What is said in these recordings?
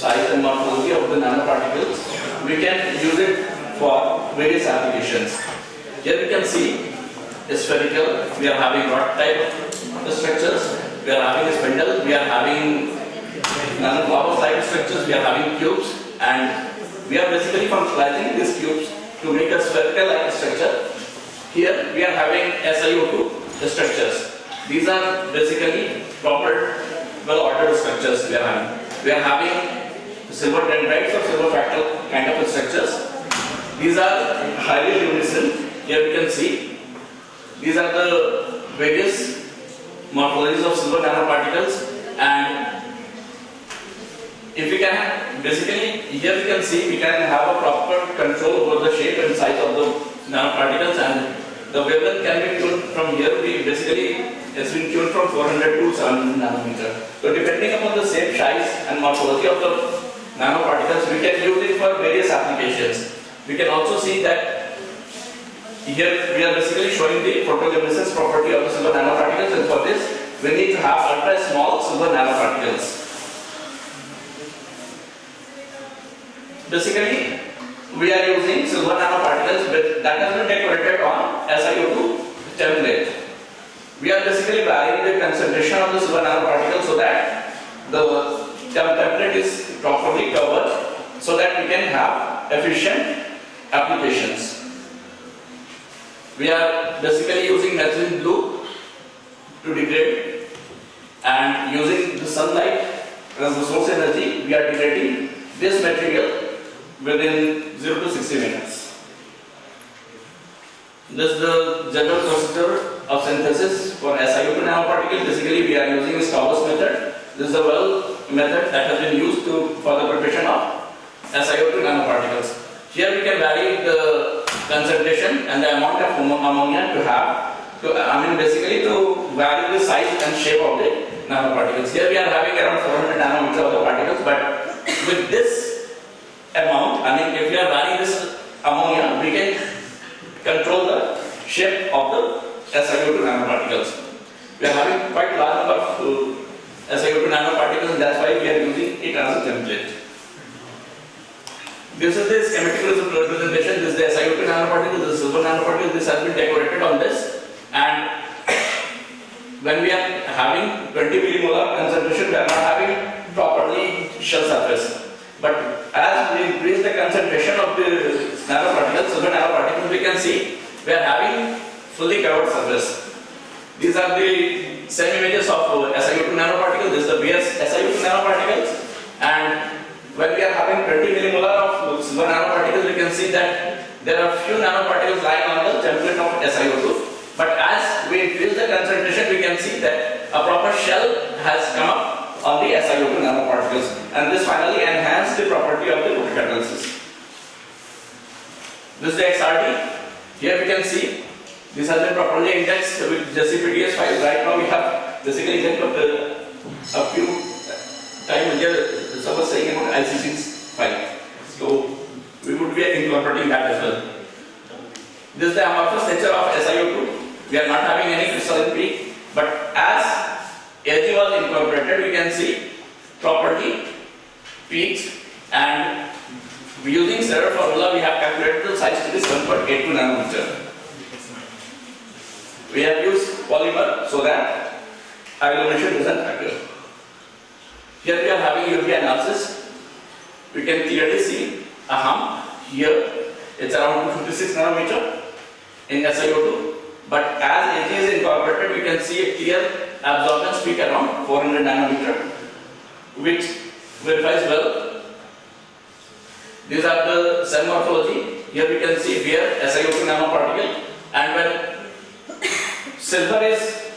size and morphology of the nanoparticles, we can use it for various applications. Here we can see a spherical, we are having rod type structures, we are having a spindle, we are having nanoflower type structures, we are having cubes, and we are basically functionalizing these cubes to make a spherical like structure. Here we are having SiO2 structures. These are basically proper, well-ordered structures we are having. We are having silver dendrites or silver fractal kind of structures. These are highly luminescent. Here we can see. These are the various morphologies of silver nanoparticles, and if we can, basically here we can see we can have a proper control over the shape and size of the nanoparticles, and the wavelength can be tuned from here. We basically it's been tuned from 400 to 700 nanometer. So depending upon the shape, size and morphology of the nanoparticles, we can use it for various applications. We can also see that here we are basically showing the photoluminescence property of the silver nanoparticles, and for this we need to have ultra small silver nanoparticles. Basically, we are using silver nanoparticles that has been decorated on SiO2 template. We are basically varying the concentration of the silver nanoparticles so that the template is properly covered, so that we can have efficient applications. We are basically using methylene blue to degrade, and using the sunlight as the source energy, we are degrading this material within 0 to 60 minutes. This is the general procedure of synthesis for SiO2 nanoparticle. Basically, we are using a Stauber's method. This is a well method that has been used for the preparation of SiO2 nanoparticles. Here we can vary the concentration and the amount of ammonia to have, basically to vary the size and shape of the nanoparticles. Here we are having around 400 nanometers of the particles, but with this amount, if we are varying this ammonia, we can control the shape of the SiO2 nanoparticles. We are having quite large number of SiO2 nanoparticles, and that's why we are using it as a template. This is the schematic representation. This is the SiO2 nanoparticle, this is silver nanoparticle. This has been decorated on this, and when we are having 20 millimolar concentration, we are not having properly shell surface. But as we increase the concentration of the nanoparticles, silver nanoparticles, we can see we are having fully covered surface. These are the same images of SiO2 nanoparticles. This is the BS SiO2 nanoparticles, and when we are having 20 millimolar of silver nanoparticles, we can see that there are few nanoparticles lying on the template of SiO2. But as we increase the concentration, we can see that a proper shell has come up on the SiO2 nanoparticles, and this finally enhances the property of the catalysis. This is the XRD. Here we can see this has been properly indexed with JCPDS files. Right now we have basically a few time here someone was saying about IC6 file. So we would be incorporating that as well. This is the amorphous nature of SiO2. We are not having any crystalline peak, but as Ag was incorporated, we can see property peaks, and using Serre formula we have calculated the size to be 7.82 nanometer. We have used polymer so that agglomeration doesn't occur. Here we are having UV analysis. We can clearly see a hump here. It's around 256 nanometer in SiO2. But as Ag is incorporated, we can see a clear absorbance peak around 400 nanometer, which verifies well. These are the cell morphology. Here we can see here SiO2 nanoparticle, and when silver is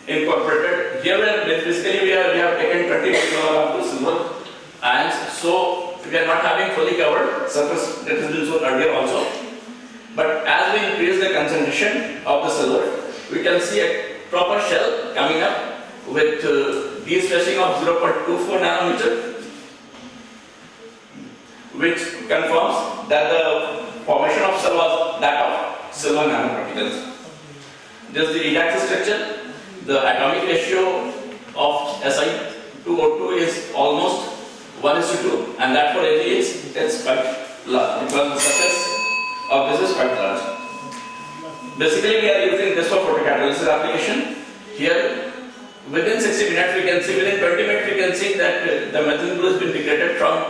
incorporated, here basically we have taken 20 millimolar of the silver ions, so we are not having fully covered surface that has been shown earlier also. But as we increase the concentration of the silver, we can see a proper shell coming up with de-spacing of 0.24 nanometer, which confirms that the formation of cell was that of silver nanoparticles. This is the redox structure. The atomic ratio of Si2O2 is almost 1:2, and that for AG it's quite large because the surface of this is quite large. Basically, we are using this for photocatalysis application. Here, within 60 minutes, we can see, within 20 minutes, we can see that the methylene blue has been degraded from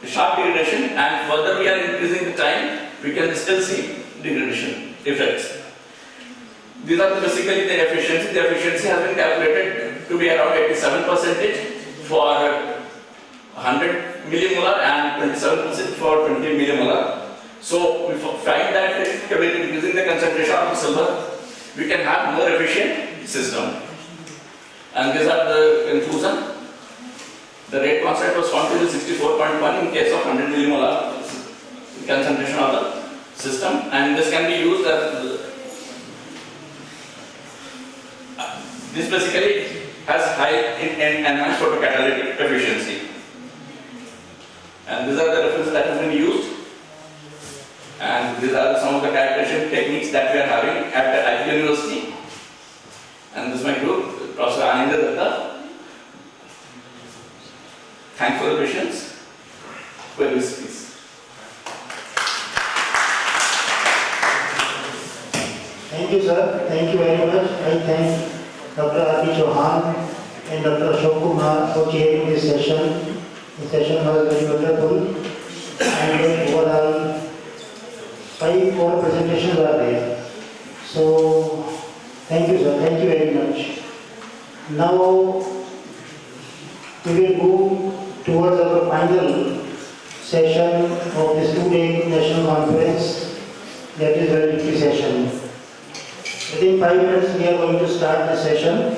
sharp degradation, and further we are increasing the time, we can still see degradation effects. These are basically the efficiency. The efficiency has been calculated to be around 87% for 100 millimolar and 27% for 20 millimolar. So we find that with increasing the concentration of silver, we can have more efficient system. And these are the conclusion. The rate constant was found to be 64.1 in case of 100 millimolar concentration of the system, and this can be used as this basically has high enhanced photocatalytic efficiency. And these are the references that have been used. And these are some of the calculation techniques that we are having at the IQ University. And this is my group, Professor Anindra Datta. Thanks for the patience. Queries, please. Thank you, sir. Thank you very much. I thank Dr. R.P. Chauhan and Dr. Ashok Kumar for chairing this session. The session was very wonderful, and overall 5 more presentations are there. So, thank you, sir. Thank you very much. Now, we will move towards our final session of this 2-day national conference, that is validity session. Within 5 minutes, we are going to start the session.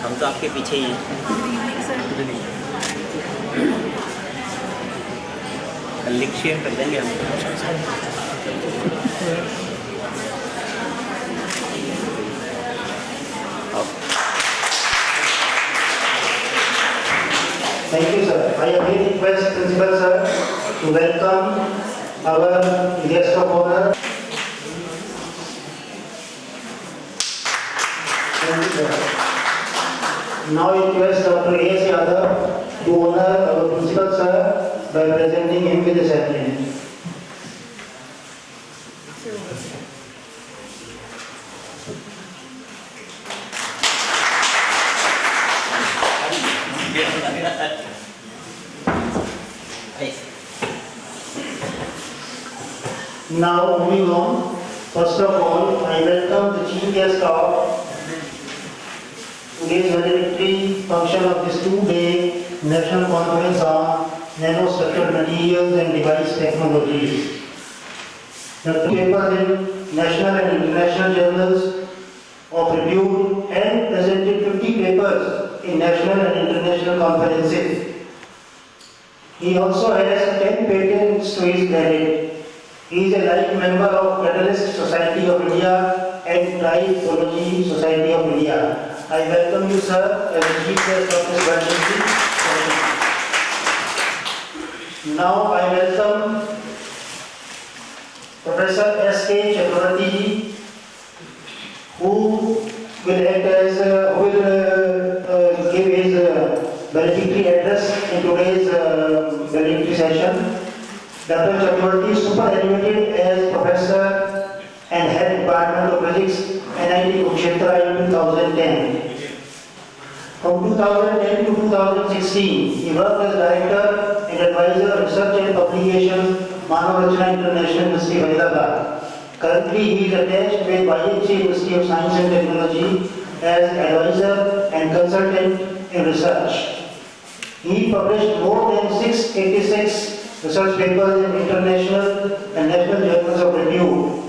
हम तो आपके पीछे ही हैं। Link share कर देंगे हम। Thank you, sir. I again request Principal sir to welcome our guest of honor. Thank you, sir. Now I request Dr. A.S. Yadav to honor our Principal sir by presenting him with the ceremony. Now moving on, first of all, I welcome the chief guest of today's valedictory function of this 2-day national conference on nanostructured materials and device technologies. The papers in national and international journals of review and presented 50 papers in national and international conferences. He also has 10 patents to his credit. He is a life member of Catalyst Society of India and Tribology Society of India. I welcome you, sir, as the chief guest of this valedictory. Now I welcome Professor S.K. Chakravarti, who will act as give his valedictory address in today's valedictory session. Dr. Chakravarti is superannuated as Professor and Head Department of Physics, NIT Kurukshetra in 2010. From 2010 to 2016, he worked as Director and Advisor of Research and Publication, Nano International University, Ballabgarh. Currently, he is attached with YHC University of Science and Technology as Advisor and Consultant in Research. He published more than 686 research papers in international and national journals of review.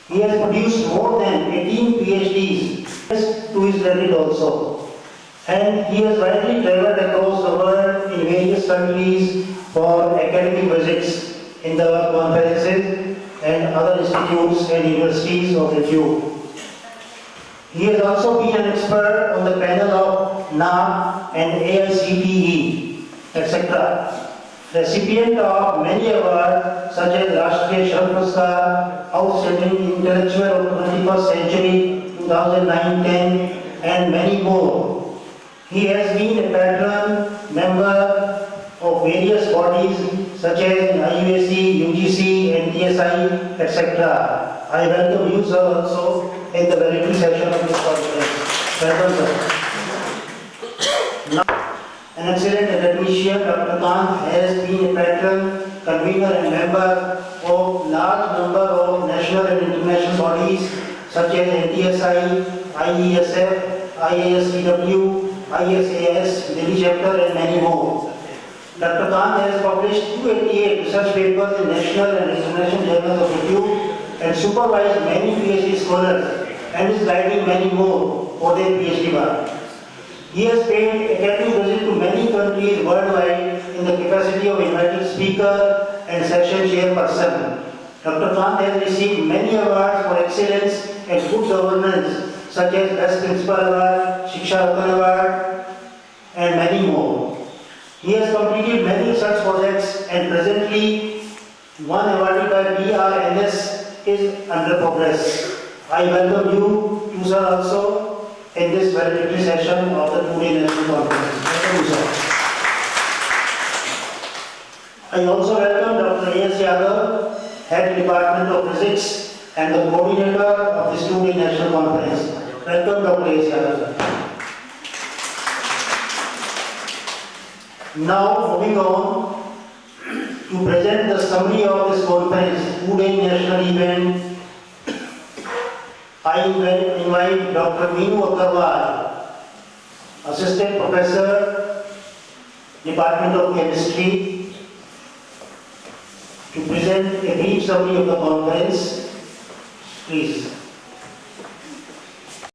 He has produced more than 18 PhDs to his credit also. And he has widely traveled across the world in various countries for academic visits in the conferences and other institutes and universities of review. He has also been an expert on the panel of NAM and AICTE. etc. Recipient of many awards such as Rashtriya Shri Puruskar, Outstanding Intellectual of 21st Century 2009-10 and many more. He has been a patron member of various bodies such as IUAC, UGC, NTSI, etc. I welcome you, sir, also in the valedictory session of this conference. Welcome, sir. Now, an excellent academician, Dr. Kant has been a patron, convener and member of large number of national and international bodies such as NTSI, IESF, IASCW, ISAS, Delhi chapter and many more. Dr. Kant has published 288 research papers in national and international journals of repute and supervised many PhD scholars and is guiding many more for their PhD work. He has paid academic visit to many countries worldwide in the capacity of invited speaker and session chairperson. Dr. Kant has received many awards for excellence and good governance such as Best Principal Award, Shiksha Ratna Award and many more. He has completed many research projects and presently one awarded by BRNS is under progress. I welcome you to sir also in this valedictory session of the 2-day national conference. Welcome you, sir. I also welcome Dr. A.S. Yadav, Head Department of Physics and the coordinator of this 2-day national conference. Welcome Dr. A.S. Yadav, sir. Now moving on to present the summary of this conference, 2-day national event. I invite Dr. Aggarwal, Assistant Professor, Department of Chemistry, to present a brief summary of the conference. Please.